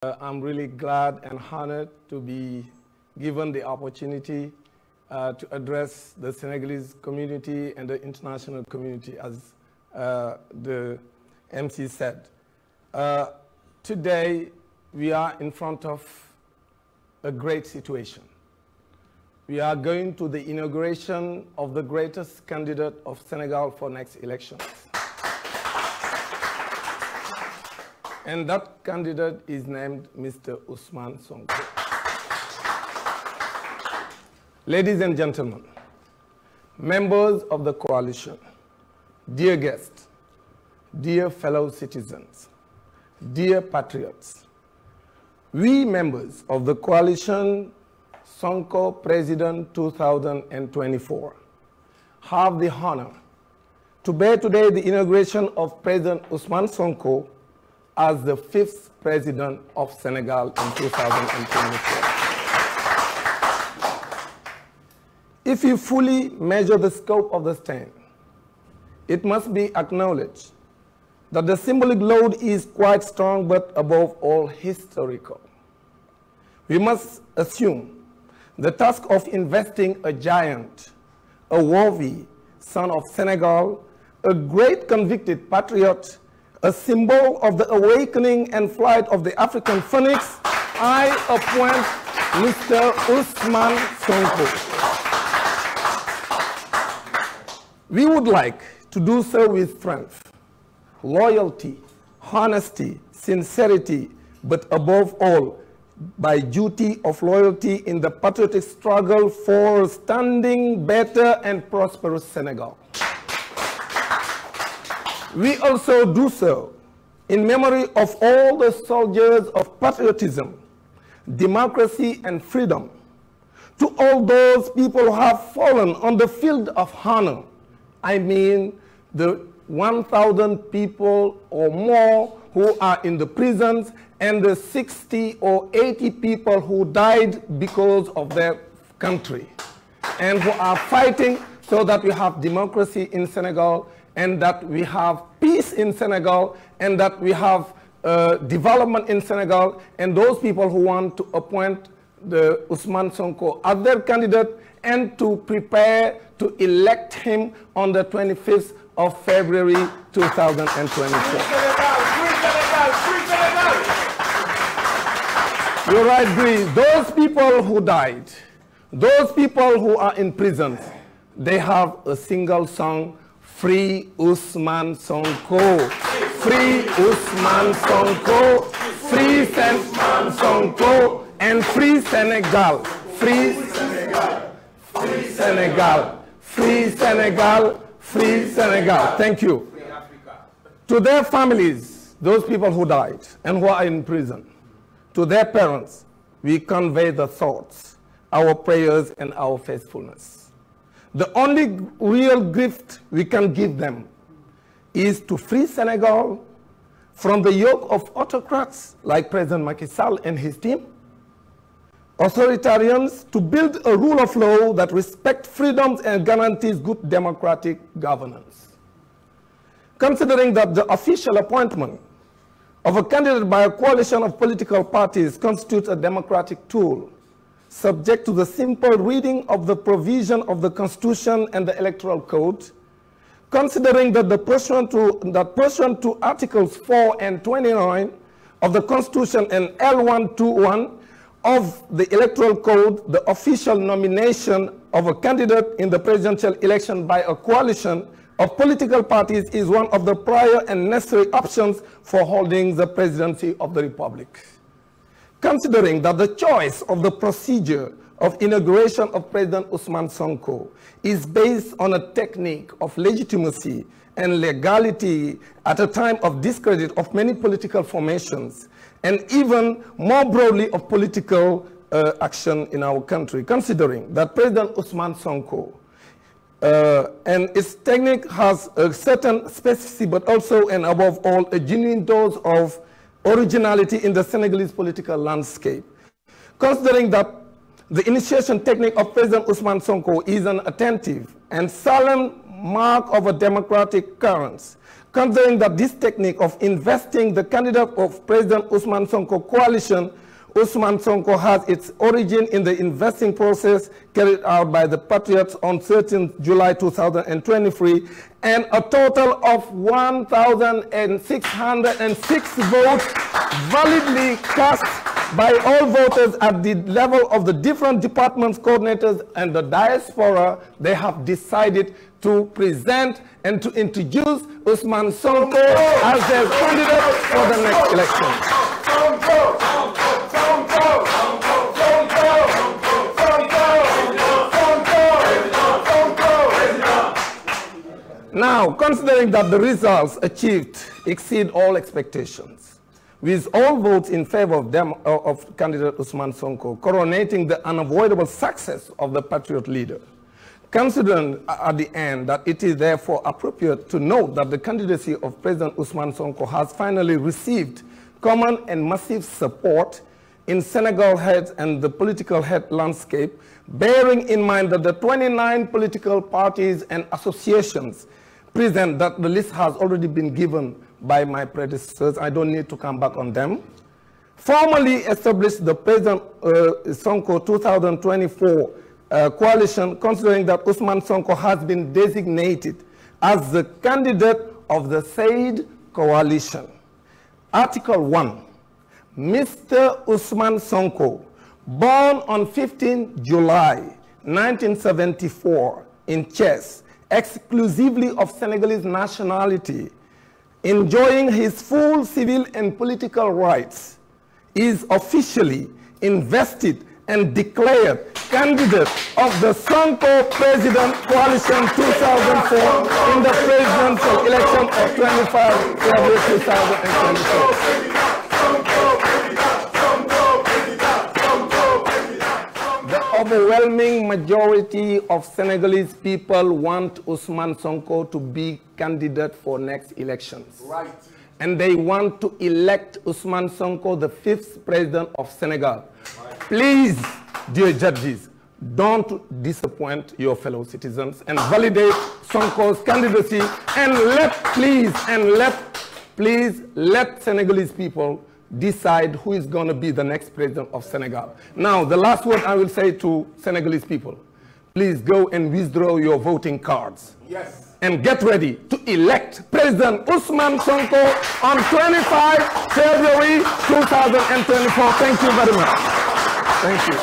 I'm really glad and honored to be given the opportunity to address the Senegalese community and the international community, as the MC said. Today, we are in front of a great situation. We are going to the inauguration of the greatest candidate of Senegal for next elections. And that candidate is named Mr. Ousmane Sonko. Ladies and gentlemen, members of the coalition, dear guests, dear fellow citizens, dear patriots, we members of the coalition Sonko President 2024 have the honor to bear today the inauguration of President Ousmane Sonko as the 5th President of Senegal in 2024. If you fully measure the scope of the stand, it must be acknowledged that the symbolic load is quite strong, but above all historical. We must assume the task of investing a giant, a worthy son of Senegal, a great convicted patriot, a symbol of the awakening and flight of the African phoenix, I appoint Mr. Ousmane Sonko. We would like to do so with strength, loyalty, honesty, sincerity, but above all, by duty of loyalty in the patriotic struggle for a standing, better, and prosperous Senegal. We also do so in memory of all the soldiers of patriotism, democracy, and freedom, to all those people who have fallen on the field of honor. I mean the 1,000 people or more who are in the prisons and the 60 or 80 people who died because of their country and who are fighting so that we have democracy in Senegal and that we have peace in Senegal and that we have development in Senegal, and those people who want to appoint the Ousmane Sonko as their candidate and to prepare to elect him on the 25th of February 2024. You're right, Bree. Those people who died, those people who are in prison, they have a single song: Free Ousmane Sonko, Free Ousmane Sonko, Free Ousmane Sonko, and Free Senegal, Free Senegal, Free Senegal, Free Senegal, Free Senegal. Thank you. To their families, those people who died and who are in prison, to their parents, we convey the thoughts, our prayers, and our faithfulness. The only real gift we can give them is to free Senegal from the yoke of autocrats like President Macky Sall and his team, authoritarians, to build a rule of law that respects freedoms and guarantees good democratic governance. Considering that the official appointment of a candidate by a coalition of political parties constitutes a democratic tool, subject to the simple reading of the provision of the Constitution and the Electoral Code, considering that pursuant to Articles 4 and 29 of the Constitution and L121 of the Electoral Code, the official nomination of a candidate in the presidential election by a coalition of political parties is one of the prior and necessary options for holding the presidency of the Republic. Considering that the choice of the procedure of inauguration of President Ousmane Sonko is based on a technique of legitimacy and legality at a time of discredit of many political formations, and even more broadly of political action in our country, considering that President Ousmane Sonko and its technique has a certain specificity, but also and above all a genuine dose of originality in the Senegalese political landscape. Considering that the initiation technique of President Ousmane Sonko is an attentive and solemn mark of a democratic current, considering that this technique of investing the candidate of President Ousmane Sonko coalition, Ousmane Sonko has its origin in the investing process carried out by the Patriots on 13th July 2023, and a total of 1,606 votes validly cast by all voters at the level of the different departments, coordinators, and the diaspora. They have decided to present and to introduce Ousmane Sonko as their candidate for the next election. Now, considering that the results achieved exceed all expectations, with all votes in favor of candidate Ousmane Sonko coronating the unavoidable success of the Patriot leader, considering at the end that it is therefore appropriate to note that the candidacy of President Ousmane Sonko has finally received common and massive support in Senegal heads and the political head landscape, bearing in mind that the 29 political parties and associations present, that the list has already been given by my predecessors. I don't need to come back on them. Formally established the President Sonko 2024 coalition, considering that Ousmane Sonko has been designated as the candidate of the said coalition. Article 1. Mr. Ousmane Sonko, born on 15 July 1974 in Thiès, exclusively of Senegalese nationality, enjoying his full civil and political rights, is officially invested and declared candidate of the Sonko President Coalition 2004 in the presidential election of 25 February 2024. The overwhelming majority of Senegalese people want Ousmane Sonko to be candidate for next elections. Right. And they want to elect Ousmane Sonko the 5th president of Senegal. Right. Please, dear judges, don't disappoint your fellow citizens and validate Sonko's candidacy, and please let Senegalese people decide who is going to be the next president of Senegal. Now, the last word I will say to Senegalese people, please go and withdraw your voting cards. Yes. And get ready to elect President Ousmane Sonko on 25 February 2024. Thank you very much. Thank you.